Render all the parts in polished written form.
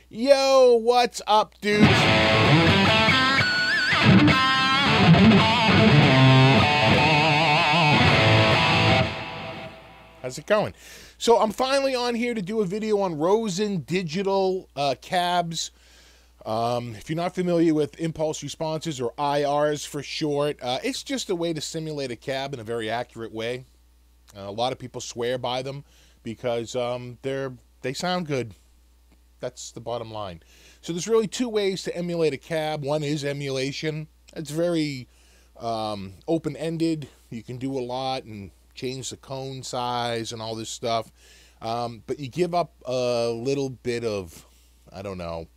Yo, what's up, dudes? How's it going? So I'm finally on here to do a video on Rosen Digital cabs. If you're not familiar with impulse responses, or IRs for short, it's just a way to simulate a cab in a very accurate way. A lot of people swear by them because they sound good. That's the bottom line. So there's really two ways to emulate a cab. One is emulation. It's very open-ended. You can do a lot and change the cone size and all this stuff. But you give up a little bit of, I don't know,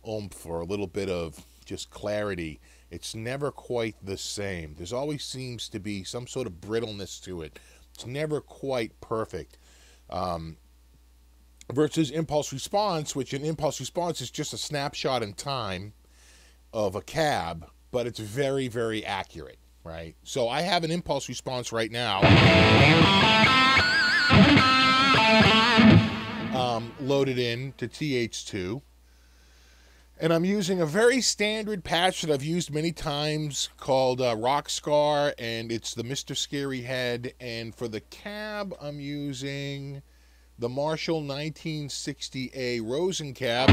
oomph, or a little bit of just clarity. It's never quite the same. There's always seems to be some sort of brittleness to it. It's never quite perfect. Versus impulse response, which an impulse response is just a snapshot in time of a cab, but it's very, very accurate, right? So I have an impulse response right now loaded in to TH2, and I'm using a very standard patch that I've used many times called Rockscar, and it's the Mr. Scary Head. And for the cab, I'm using the Marshall 1960A Rosen cab.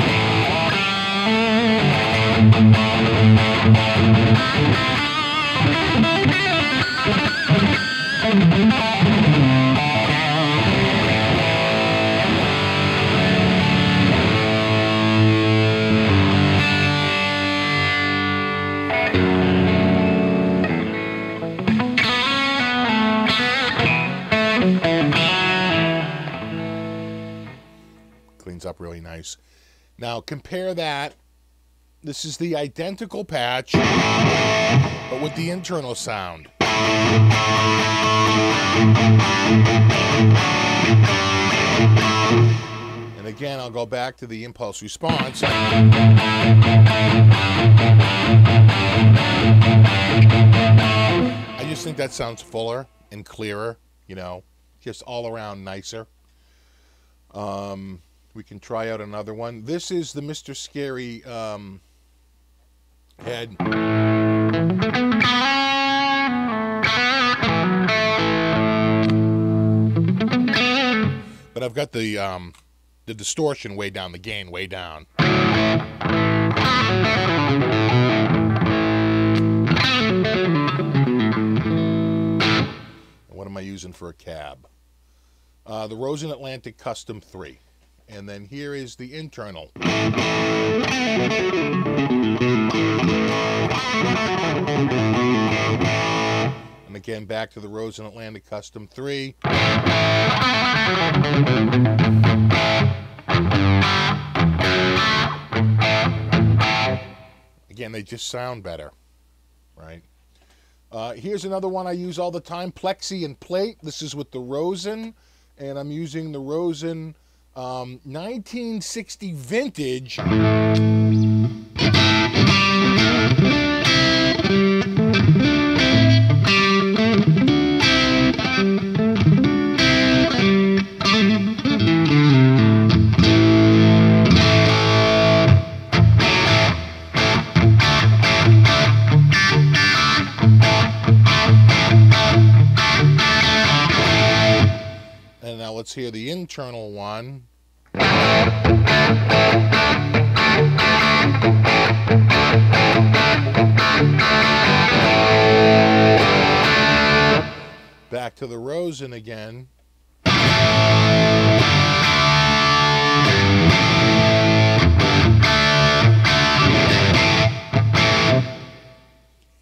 Cleans up really nice. Now compare that. This is the identical patch, but with the internal sound. And again, I'll go back to the impulse response. I just think that sounds fuller and clearer, you know, just all around nicer. We can try out another one. This is the Mr. Scary head. But I've got the distortion way down, the gain way down. And what am I using for a cab? The Rosen Atlantic Custom 3. And then here is the internal. And again, back to the Rosen Atlantic Custom 3. Again, they just sound better, right? Here's another one I use all the time, Plexi and Plate. This is with the Rosen, and I'm using the Rosen 1960 vintage. And now let's hear the internal one. Back to the Rosen again.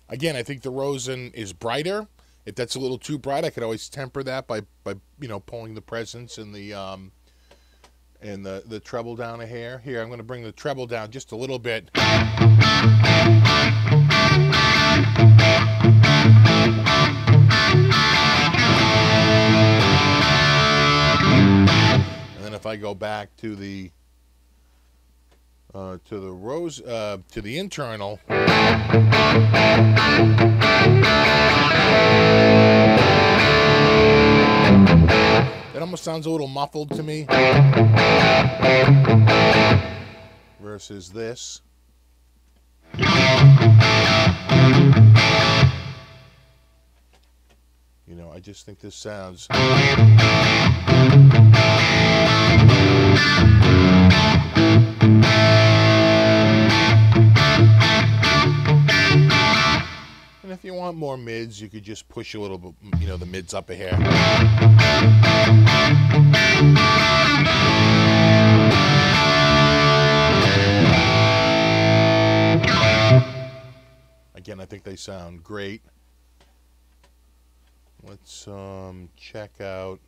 Again, I think the Rosen is brighter. If that's a little too bright, I could always temper that by you know, pulling the presence and the treble down a hair. Here, I'm going to bring the treble down just a little bit. And then if I go back to the internal. It almost sounds a little muffled to me. versus this. You know, I just think this sounds... And if you want more mids, you could just push a little bit, you know, the mids up a hair. Again, I think they sound great. Let's check out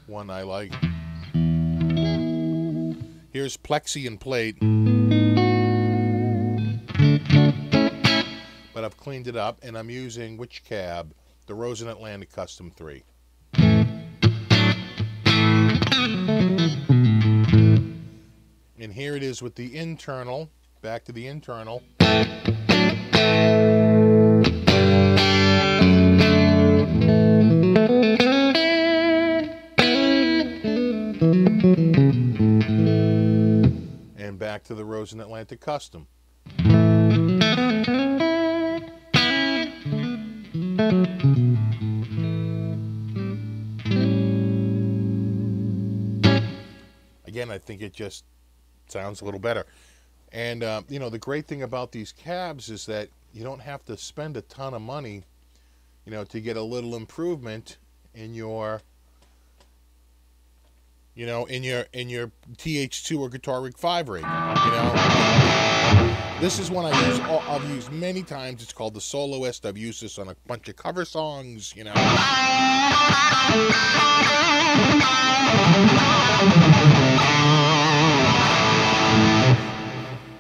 one I like. Here's Plexi and Plate. But I've cleaned it up, and I'm using which cab? The Rosen Atlantic Custom 3. And here it is with the internal. Back to the internal. And back to the Rosen Atlantic Custom. Again, I think it just sounds a little better. And, you know, the great thing about these cabs is that you don't have to spend a ton of money, you know, to get a little improvement in your, you know, in your TH2 or Guitar Rig 5 rig, you know. This is one I've used many times. It's called the Soloist. I've used this on a bunch of cover songs, you know.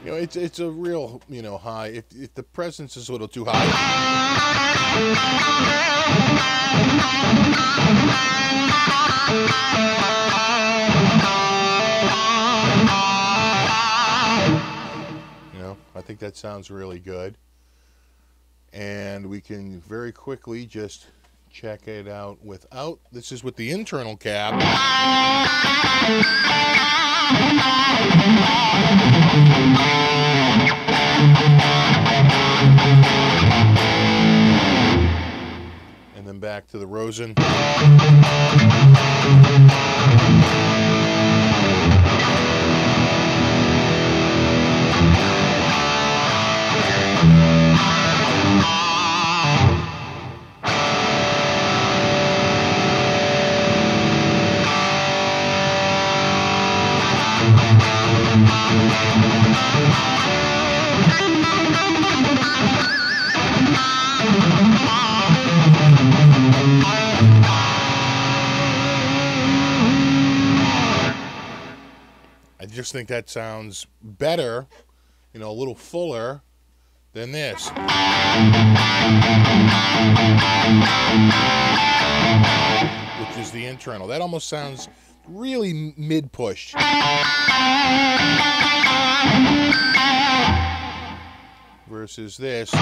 You know, it's a real, you know, high. If the presence is a little too high, you know, I think that sounds really good. And we can very quickly just check it out without. This is with the internal cab. And then back to the Rosen. I just think that sounds better, you know, a little fuller than this. Which is the internal. That almost sounds really mid-push. Versus this. A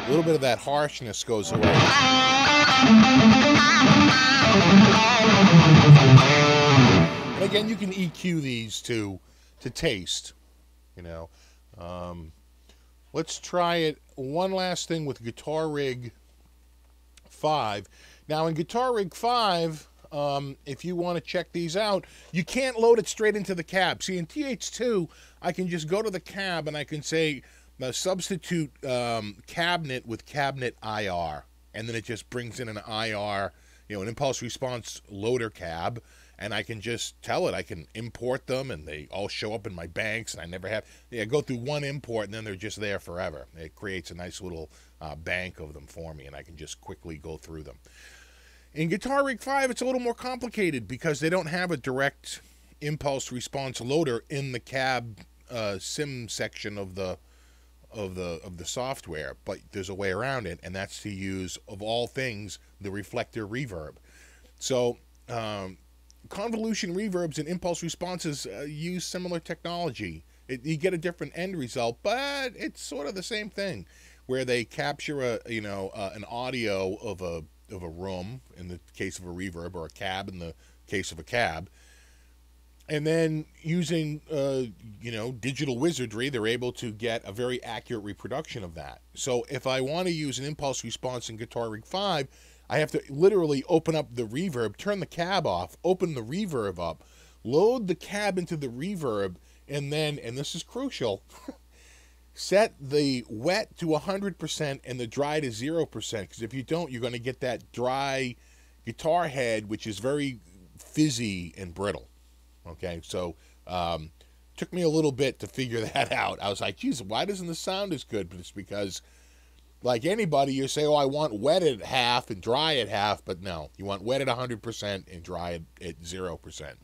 little bit of that harshness goes away. And again, you can EQ these to taste, you know. Let's try it. One last thing with Guitar Rig 5. Now, in Guitar Rig 5, if you want to check these out, you can't load it straight into the cab. See, in TH2, I can just go to the cab and I can say, substitute cabinet with cabinet IR. And then it just brings in an IR, you know, an impulse response loader cab. And I can just tell it. I can import them, and they all show up in my banks, and I never have... I go through one import, and then they're just there forever. It creates a nice little bank of them for me, and I can just quickly go through them. In Guitar Rig 5, it's a little more complicated because they don't have a direct impulse response loader in the cab sim section of the software, but there's a way around it, and that's to use, of all things, the reflector reverb. So... convolution reverbs and impulse responses use similar technology. You get a different end result, but it's sort of the same thing, where they capture an audio of of a room in the case of a reverb, or a cab in the case of a cab. And then using, digital wizardry, they're able to get a very accurate reproduction of that. So if I want to use an impulse response in Guitar Rig 5, I have to literally open up the reverb, turn the cab off, open the reverb up, load the cab into the reverb, and then, and this is crucial, set the wet to 100% and the dry to 0%, because if you don't, you're going to get that dry guitar head, which is very fizzy and brittle. Okay, so took me a little bit to figure that out. I was like, geez, why doesn't the sound as good? But it's because, like anybody, you say, oh, I want wet at half and dry at half, but no, you want wet at 100% and dry at 0%.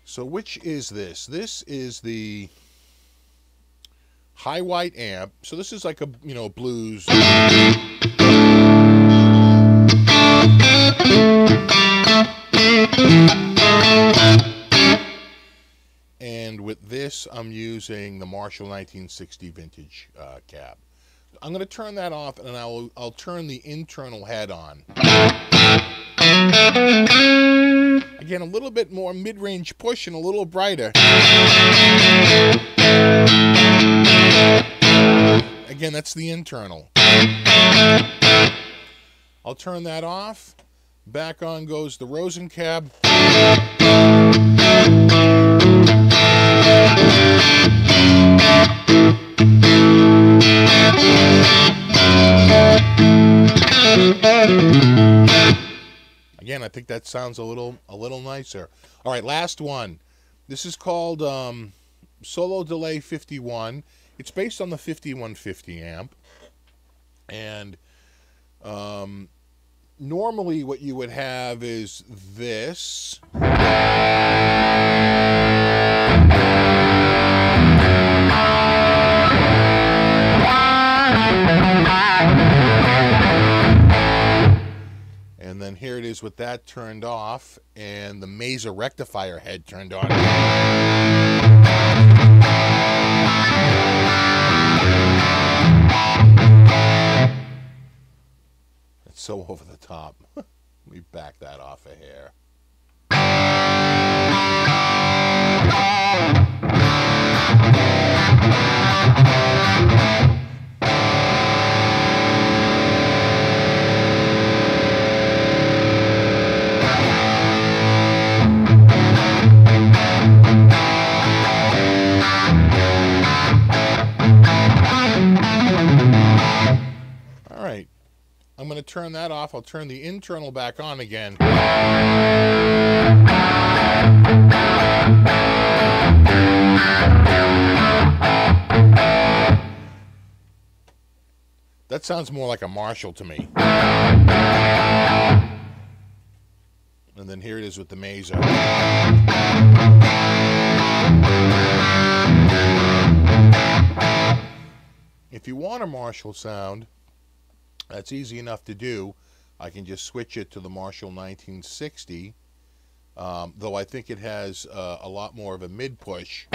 So which is this? This is the high white amp. So this is like a, blues. And with this, I'm using the Marshall 1960 vintage cab. I'm going to turn that off, and I'll turn the internal head on. Again, a little bit more mid-range push and a little brighter. Again, that's the internal. I'll turn that off. Back on goes the Rosen cab. Again, I think that sounds a little nicer. All right, last one. This is called Solo Delay 51. It's based on the 5150 amp, and normally what you would have is this. And then here it is with that turned off and the Mesa rectifier head turned on. It's so over the top. Let me back that off a hair. All right. I'm going to turn that off. I'll turn the internal back on again. That sounds more like a Marshall to me. And then here it is with the Mesa. If you want a Marshall sound, that's easy enough to do. I can just switch it to the Marshall 1960, though I think it has a lot more of a mid-push.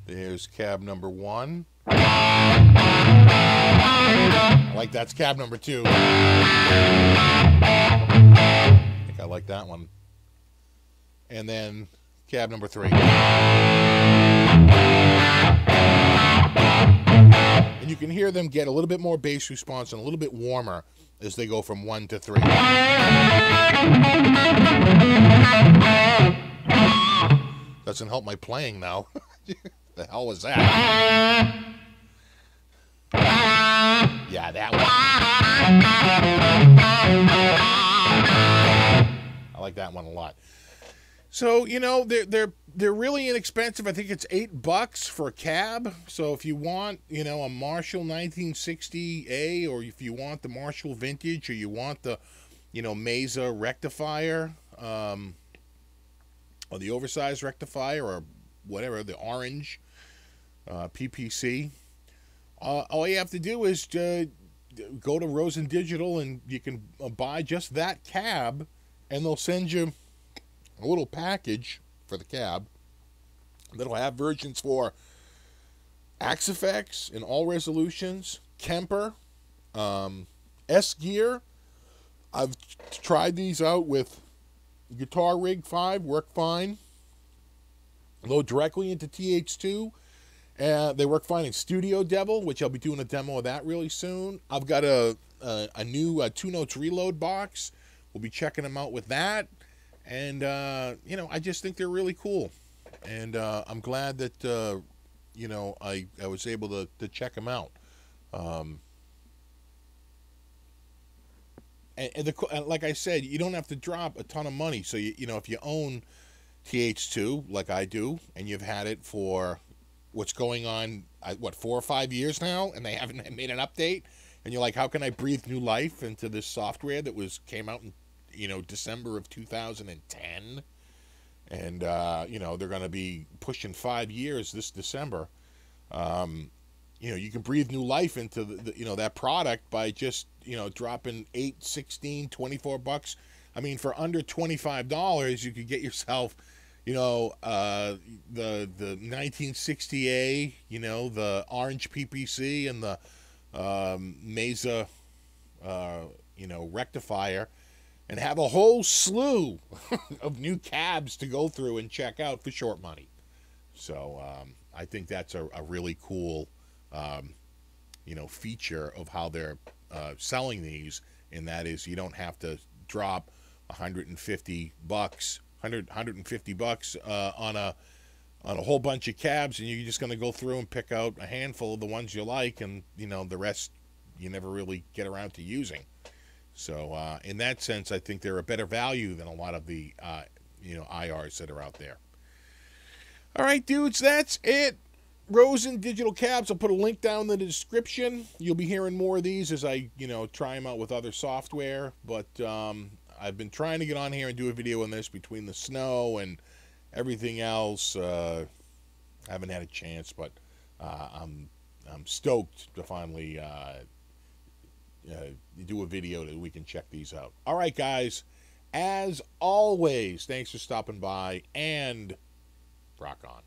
There's cab number 1. I like that's cab number 2. I think I like that one. And then cab number 3. And you can hear them get a little bit more bass response and a little bit warmer as they go from 1 to 3. Doesn't help my playing now. The hell was that? Yeah, that one. I like that one a lot. So, you know, they're really inexpensive. I think it's $8 for a cab. So if you want, you know, a Marshall 1960A, or if you want the Marshall Vintage, or you want the, you know, Mesa rectifier, or the oversized rectifier, or whatever, the orange PPC, all you have to do is go to Rosen Digital and you can buy just that cab, and they'll send you a little package for the cab that'll have versions for AxeFX in all resolutions, Kemper, S-Gear. I've tried these out with Guitar Rig 5, work fine. Load directly into TH2. They work fine in Studio Devil, which I'll be doing a demo of that really soon. I've got a new 2 Notes reload box. We'll be checking them out with that. And, you know, I just think they're really cool. And I'm glad that, you know, I was able to check them out. And like I said, you don't have to drop a ton of money. So, you know, if you own TH2, like I do, and you've had it for what's going on, what, 4 or 5 years now, and they haven't made an update, and you're like, how can I breathe new life into this software that came out in, you know, December of 2010? And, you know, they're going to be pushing 5 years this December. You know, you can breathe new life into the you know, that product by just, you know, dropping 8, 16, 24 bucks. I mean, for under $25, you could get yourself, you know, the 1960A, you know, the orange PPC, and the Mesa, you know, rectifier, and have a whole slew of new cabs to go through and check out for short money. So I think that's a really cool, you know, feature of how they're selling these, and that is you don't have to drop 150 bucks on a whole bunch of cabs, and you're just going to go through and pick out a handful of the ones you like, and, you know, the rest you never really get around to using. So in that sense, I think they're a better value than a lot of the you know, IRs that are out there. All right, dudes, that's it. Rosen Digital cabs. I'll put a link down in the description. You'll be hearing more of these as I, you know, try them out with other software. But I've been trying to get on here and do a video on this between the snow and everything else. I haven't had a chance, but I'm stoked to finally do a video that we can check these out. All right, guys. As always, thanks for stopping by, and rock on.